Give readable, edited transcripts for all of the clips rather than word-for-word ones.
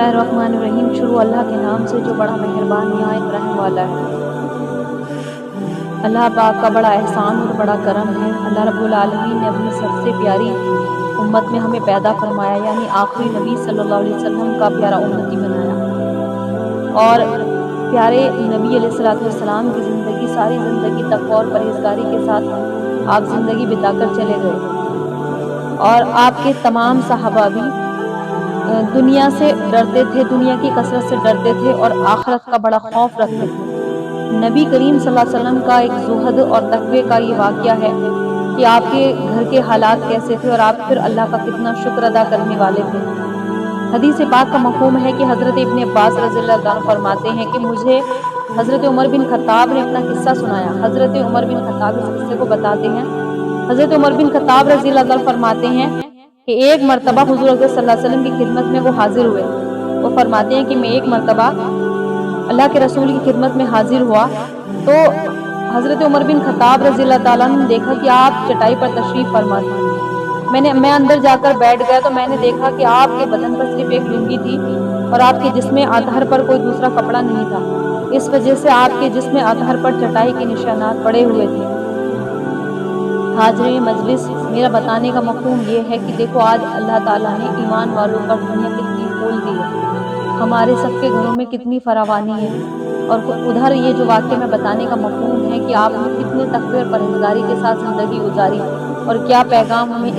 बिस्मिल्लाहिर्रहमानिर्रहीम। शुरू अल्लाह के नाम से जो बड़ा मेहरबान निहायत रहम वाला है। अल्लाह पाक का बड़ा एहसान और बड़ा करम है। अल्लाह रब्बुल आलमीन ने अपनी सबसे प्यारी उम्मत में हमें पैदा फरमाया, यानी आखिरी नबी सल्लल्लाहु अलैहि वसल्लम का प्यारा उम्मती बनाया। और प्यारे नबी अलैहिस्सलातु वस्सलाम की ज़िंदगी, सारी ज़िंदगी तक़वा और परहेज़गारी के साथ आप ज़िंदगी बिताकर चले गए। और आपके तमाम सहाबा भी दुनिया से डरते थे, दुनिया की कसरत से डरते थे और आखिरत का बड़ा खौफ रखते थे। नबी करीम सल्लल्लाहु अलैहि वसल्लम का एक ज़ुहद और तक़वे का ये वाक़या है कि आपके घर के हालात कैसे थे और आप फिर अल्लाह का कितना शुक्र अदा करने वाले थे। हदीस पाक का मफ़हूम है कि हज़रत इब्न अब्बास रज़ियल्लाहु अन्हु फरमाते हैं कि मुझे हज़रत उमर बिन खत्ताब ने अपना किस्सा सुनाया। हज़रत उमर बिन खत्ताब इस किस्से को बताते हैं। हज़रत उमर बिन खत्ताब रज़ियल्लाहु अन्हु फरमाते हैं कि एक मर्तबा हुज़ूर अक़बर सल्लल्लाहु अलैहि वसल्लम की खिदमत में वो हाजिर हुए। वो फरमाते हैं कि मैं एक मर्तबा अल्लाह के रसूल की खिदमत में हाजिर हुआ तो हज़रत उमर बिन खत्ताब रज़ियल्लाहु ताला अन्हु ने देखा कि आप चटाई पर तशरीफ़ फरमा थे। मैं अंदर जाकर बैठ गया तो मैंने देखा कि आपके बदन पर सिर्फ एक लुंगी थी और आपके जिस्म अतहर पर कोई दूसरा कपड़ा नहीं था। इस वजह से आपके जिस्म अतहर पर चटाई के निशानात पड़े हुए थे। हाज़िरीन मजलिस, मेरा बताने का मफ़हूम ये है कि देखो आज अल्लाह ताला ने ईमान वालों पर दुनिया कितनी खोल दी है, हमारे सबके घरों में कितनी फरावानी है। और उधर ये जो वाक़या मैं बताने का मफ़हूम है कि आपने कितने तक़वे और परहेज़गारी के साथ ज़िंदगी गुजारी और क्या पैगाम हमें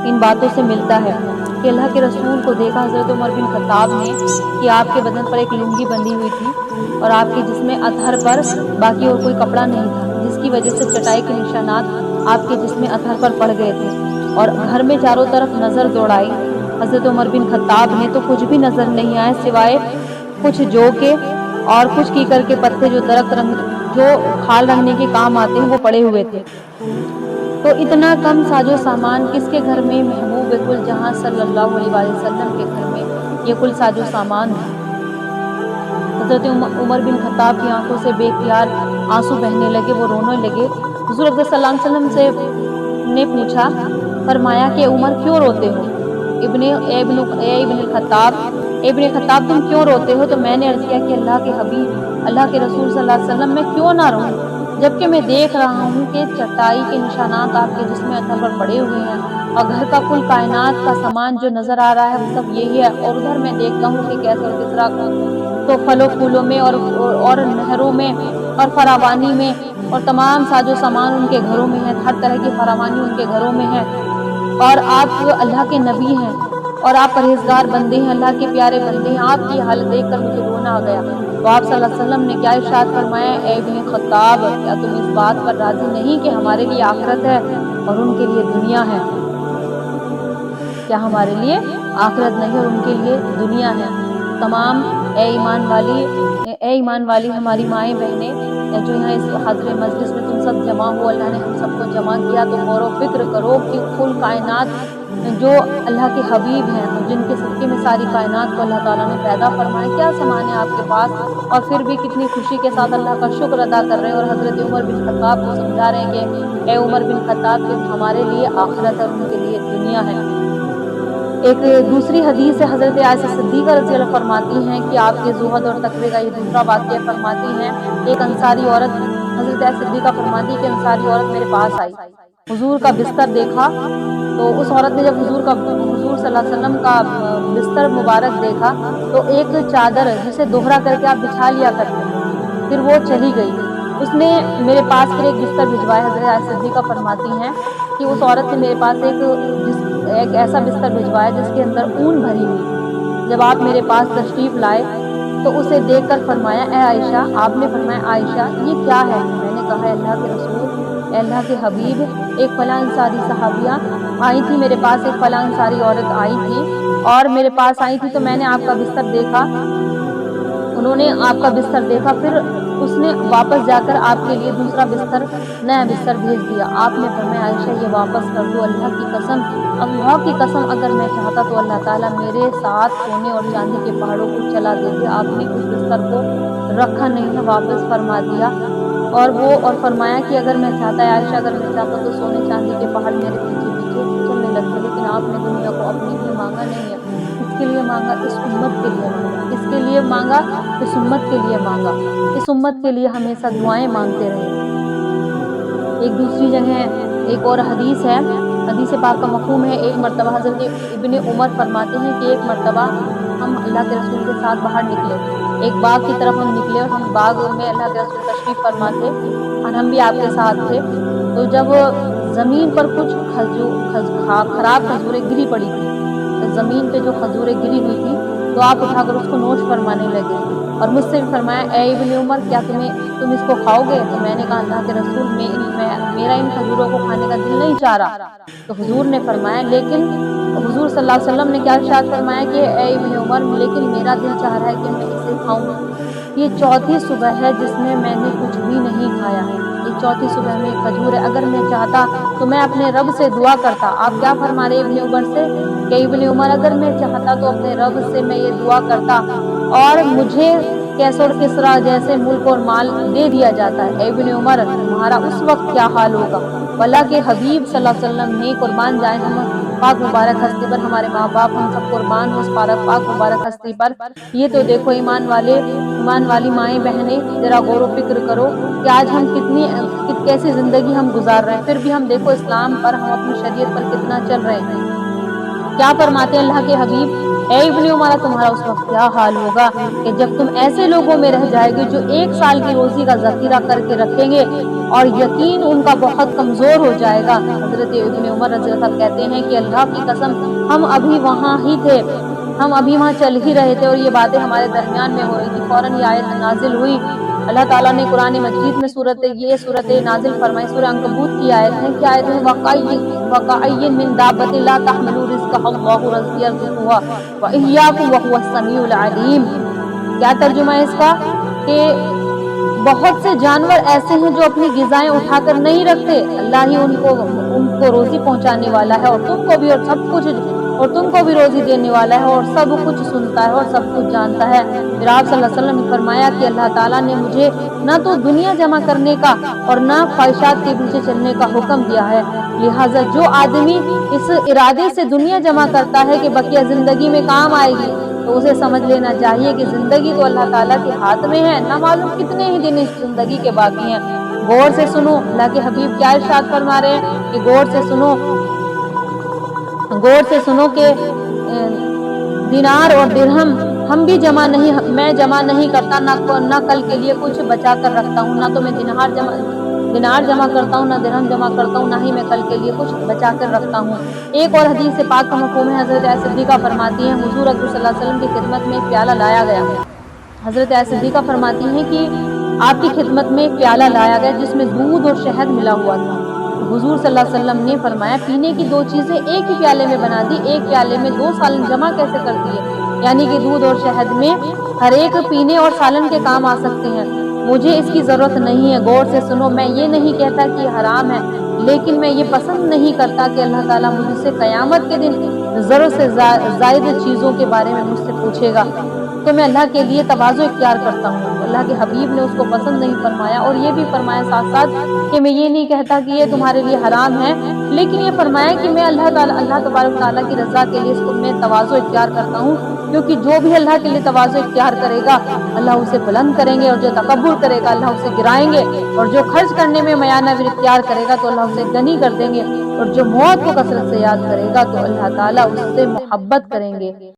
इन बातों से मिलता है कि अल्लाह के रसूल को देखा हज़रत उमर बिन खत्ताब ने कि आपके बदन पर एक लुंगी बंधी हुई थी और आपके जिस्म अतहर पर बाकी और कोई कपड़ा नहीं था, जिसकी वजह से चटाई के निशानात आपके जिस्म अतहर पर पड़ गए थे। और घर में चारों तरफ नज़र दौड़ाई हज़रत उमर बिन खत्ताब ने तो कुछ भी नज़र नहीं आया सिवाय कुछ जौ के और कुछ कीकर के पत्ते जो खाल रंगने के काम आते हैं वो पड़े हुए थे। तो इतना कम साजो सामान किसके घर में महबूब कुल जहां सल्लल्लाहु अलैहि वसल्लम के घर में ये कुल साजो सामान था। हज़रत उमर बिन खत्ताब की आंखों से बेख्तियार आंसू बहने लगे, वो रोने लगे। हुज़ूर अक़बर सल्लल्लाहु अलैहि वसल्लम से ने पूछा, फरमाया कि उमर क्यों रोते हो? इब्न खत्ताब तुम क्यों रोते हो? तो मैंने अर्ज़ किया कि अल्लाह के हबीब, अल्लाह के रसूल सल्लल्लाहु अलैहि वसल्लम मैं क्यों ना रोऊं, जबकि मैं देख रहा हूँ कि चटाई के निशानात आपके जिस्म अतहर पर पड़े हुए हैं और घर का कुल कायनात का सामान जो नजर आ रहा है वो सब यही है। और उधर मैं देखता हूँ कि कैसे और किस तरह तो फलों फूलों में और नहरों में और फरावानी में और तमाम साजो सामान उनके घरों में है, हर तरह की फरावानी उनके घरों में है। और आप अल्लाह के नबी हैं और आप परहेजगार बंदे हैं, अल्लाह के प्यारे बंदे हैं। आपकी हालत देखकर मुझे रोना आ गया। तो आप सल्लल्लाहु अलैहि वसल्लम ने क्या इरशाद फरमाया, ए इब्न खत्ताब, क्या तुम इस बात पर राजी नहीं कि हमारे लिए आखिरत है और उनके लिए दुनिया है? क्या हमारे लिए आखिरत नहीं और उनके लिए दुनिया है? तमाम ए ईमान वाली हमारी माएँ बहनें जो यहाँ इस हाज़िर मजलिस में तुम सब जमा हो, अल्लाह ने हम सबको जमा किया, तो गौर व फिक्र करो कि कुल कायनात जो अल्लाह के हबीब हैं और जिनके सदक़े में सारी कायनात को अल्लाह ताला ने पैदा फरमाया, क्या सामान है आपके पास, और फिर भी कितनी खुशी के साथ अल्लाह का शुक्र अदा कर रहे हैं। और हज़रत उमर बिन खत्ताब को समझा रहे हैं कि ए उमर बिन खत्ताब कि हमारे लिए आखिरत और उनके लिए दुनिया है। एक दूसरी हदीस है, हज़रत आयशा सिद्दीक़ा रज़ियल्लाहु फरमाती हैं कि आपके ज़ुहद और तक़वे का ये दूसरा वाक़या फरमाती हैं, एक अंसारी औरत, हज़रत आयशा सिद्दीक़ा फरमाती है कि अंसारी औरत मेरे पास आई, हुज़ूर का बिस्तर देखा। तो उस औरत ने जब हुज़ूर सल्लल्लाहु अलैहि वसल्लम का बिस्तर मुबारक देखा तो एक चादर जिसे दोहरा करके आप बिछा लिया करते थे, फिर वो चली गई। उसने मेरे पास फिर एक बिस्तर भिजवाया। हज़रत आयशा सिद्दीक़ा फरमाती हैं कि उस औरत ने मेरे पास एक ऐसा बिस्तर भिजवाया जिसके अंदर ऊन भरी हुई थी। जब आप मेरे पास तशरीफ़ लाए तो उसे देखकर फरमाया, ए आयशा, आपने फरमाया आयशा ये क्या है? मैंने कहा अल्लाह के रसूल, अल्लाह के हबीब, एक फला अंसारी सहाबिया आई थी मेरे पास, एक फला अंसारी औरत आई थी और मेरे पास आई थी तो मैंने आपका बिस्तर देखा, उन्होंने आपका बिस्तर देखा, फिर उसने वापस जाकर आपके लिए दूसरा बिस्तर, नया बिस्तर भेज दिया। आपने फरमाया आयशा ये वापस कर दो, अल्लाह की कसम अगर मैं चाहता तो अल्लाह ताला मेरे साथ सोने और चांदी के पहाड़ों को चला देते। आपने उस बिस्तर को रखा नहीं है, वापस फरमा दिया। और फरमाया कि अगर मैं चाहता है आयशा, अगर मैं चाहता तो सोने चांदी के पहाड़ मेरे पीछे पीछे चलने लगते, लेकिन आपने दुनिया को अपने लिए मांगा नहीं है, इसके लिए مانگا اس امت کے لیے مانگا، اس کے لیے مانگا، اس امت کے لیے مانگا، اس امت کے لیے ہمیشہ دعائیں مانگتے رہے۔ ایک دوسری جگہ ایک اور حدیث ہے، حدیث پاک کا مفہوم ہے، ایک مرتبہ حضرت ابن عمر فرماتے ہیں کہ ایک مرتبہ ہم اللہ کے رسول کے ساتھ باہر نکلے، ایک باغ کی طرف ہم نکلے اور ہم باغ میں اللہ کے رسول تشریف فرما تھے اور ہم بھی آپ کے ساتھ تھے۔ تو جب زمین پر کچھ خراب کھجوریں گری پڑی تھی، زمین پہ جو کھجوریں گری ہوئی تھی تو آپ اٹھا کر اس کو نوش فرمانے لگے اور مجھ سے بھی فرمایا اے ابن عمر کیا تم اس کو کھاؤ گے؟ تو میں نے کہا اللہ کے رسول میرا ان کھجوروں کو کھانے کا دل نہیں چاہ رہا۔ تو حضور نے فرمایا لیکن حضور صلی اللہ علیہ وسلم نے کیا ارشاد فرمایا کہ اے ابن عمر لیکن میرا دل چاہ رہا ہے کہ میں اسے کھاؤں۔ یہ چوتھی صبح ہے جس میں میں نے کچھ بھی نہیں کھایا، یہ چوتھی صبح میں کھجور ہے، اگر میں چاہتا تو میں اپنے رب سے دعا کرتا۔ آپ کیا فرما رہے ابن عمر سے کہ ابن عمر اگر میں چاہتا تو اپنے رب سے میں یہ دعا کرتا اور مجھے کیسر کسرا جیسے ملک اور مال دے دیا جاتا ہے۔ اے ابن عمر تمہارا اس وقت کیا حال ہوگا؟ اللہ کے حبیب صلی اللہ علیہ وسلم نے قربان جائیں ہم پاک مبارک ہستی پر، ہمارے ماں باپ ہم سب قربان ہو اس پاک مبارک ہستی پر۔ یہ تو دیکھو ایمان والی مائیں بہنیں ذرا غور و فکر کرو کہ آج ہم کیسی زندگی ہم گزار رہے ہیں، پھر بھی ہم دیکھو اسلام پر، ہم اپنی شریعت پر کتنا چل رہے ہیں۔ کیا فرماتے ہیں اللہ کے حبیب اے ابن عمر تمہارا اس وقت کیا حال ہوگا کہ جب تم ایسے لوگوں میں رہ جائے گے جو 1 سال کی روزی کا ذخیرہ کر کے رکھیں گے اور یقین ان کا بہت کمزور ہو جائے گا۔ حضرت ابن عمر رضی اللہ عنہ کہتے ہیں کہ اللہ کی قسم ہم ابھی وہاں ہی تھے، ہم ابھی وہاں چل ہی رہے تھے اور یہ باتیں ہمارے درمیان میں ہو رہی تھی، فوراً یہ آیت نازل ہوئی۔ اللہ تعالیٰ نے قرآن مجید میں یہ صورت نازل فرمائی، سورہ عنکبوت کی آیت ہے، کیا آیت ہے وَكَأَيٍّ مِّن دَابَّةٍ لَا تَحْمِلُ رِزْقَهَا اللَّهُ يَرْزُقُهَا وَإِيَّاكُمْ وَهُوَ السَّمِيعُ الْعَلِيمُ۔ کیا ترجمہ ہے اس کا کہ بہت سے جانور ایسے ہیں جو اپنی غذائیں اٹھا کر نہیں رکھتے، اللہ ہی ان کو روزی پہنچانے والا ہے اور تم کو بھی اور سب کچھ اور تم کو بھی روزی دینے والا ہے اور سب کچھ سنتا ہے اور سب کچھ جانتا ہے۔ پھر آپ صلی اللہ علیہ وسلم نے فرمایا کہ اللہ تعالیٰ نے مجھے نہ تو دنیا جمع کرنے کا اور نہ خواہشات کے پیچھے چلنے کا حکم دیا ہے، لہٰذا جو آدمی اس ارادے سے دنیا جمع کرتا ہے کہ بقیہ زندگی میں کام آئے گی تو اسے سمجھ لینا چاہیے کہ زندگی تو اللہ تعالیٰ کے ہاتھ میں ہے، نہ معلوم کتنے ہی دن اس زندگی کے باقی ہیں۔ غور سے سنو اللہ کے حبیب کیا ارشاد فرما رہے ہیں کہ غور سے سنو کہ دینار اور درہم میں جمع نہیں کرتا، نہ کل کے لیے کچھ بچا کر رکھتا ہوں، نہ تو میں دینار جمع کرتا ہوں، نہ درہم جمع کرتا ہوں، نہ ہی میں کل کے لیے کچھ بچا کر رکھتا ہوں۔ ایک اور حدیث سے پاک کا مفہوم ہے، حضرت عائشہ صدیقہ فرماتی ہیں حضور اکرم صلی اللہ علیہ وسلم کی خدمت میں ایک پیالہ لایا گیا۔ حضرت عائشہ صدیقہ فرماتی ہیں کہ آپ کی خدمت میں ایک پیالہ لایا گیا جس میں دودھ اور شہد ملا ہوا تھا۔ تو حضور صلی اللہ علیہ وسلم نے فرمایا پینے کی 2 چیزیں ایک ہی پیالے میں بنا دی، ایک پیالے میں 2 سالن جمع کیسے کر دیے؟ یعنی کہ دودھ اور شہد میں ہر ایک پینے اور سالن کے کام آ سکتے ہیں، مجھے اس کی ضرورت نہیں ہے۔ غور سے سنو میں یہ نہیں کہتا کہ یہ حرام ہے، لیکن میں یہ پسند نہیں کرتا کہ اللہ تعالیٰ مجھ سے قیامت کے دن ضرورت سے زائد چیزوں کے بارے میں مجھ سے پوچھے گا، تو میں اللہ کے لیے تواضع اختیار کرتا ہوں۔ تو اللہ کے حبیب نے اس کو پسند نہیں فرمایا اور یہ بھی فرمایا ساتھ ساتھ کہ میں یہ نہیں کہتا کہ یہ تمہارے لیے حرام ہے، لیکن یہ فرمایا کہ میں اللہ تبارک تعالیٰ کی رضا کے لیے اس کو میں تواضع اختیار کرتا ہوں، کیونکہ جو بھی اللہ کے لیے تواضع اختیار کرے گا اللہ اسے بلند کریں گے اور جو تکبر کرے گا اللہ اسے گرائیں گے، اور جو خرچ کرنے میں میانہ اختیار کرے گا تو اللہ اسے غنی کر دیں گے، اور جو موت کو کثرت سے یاد کرے گا تو اللہ تعالیٰ اس سے محبت کریں گے۔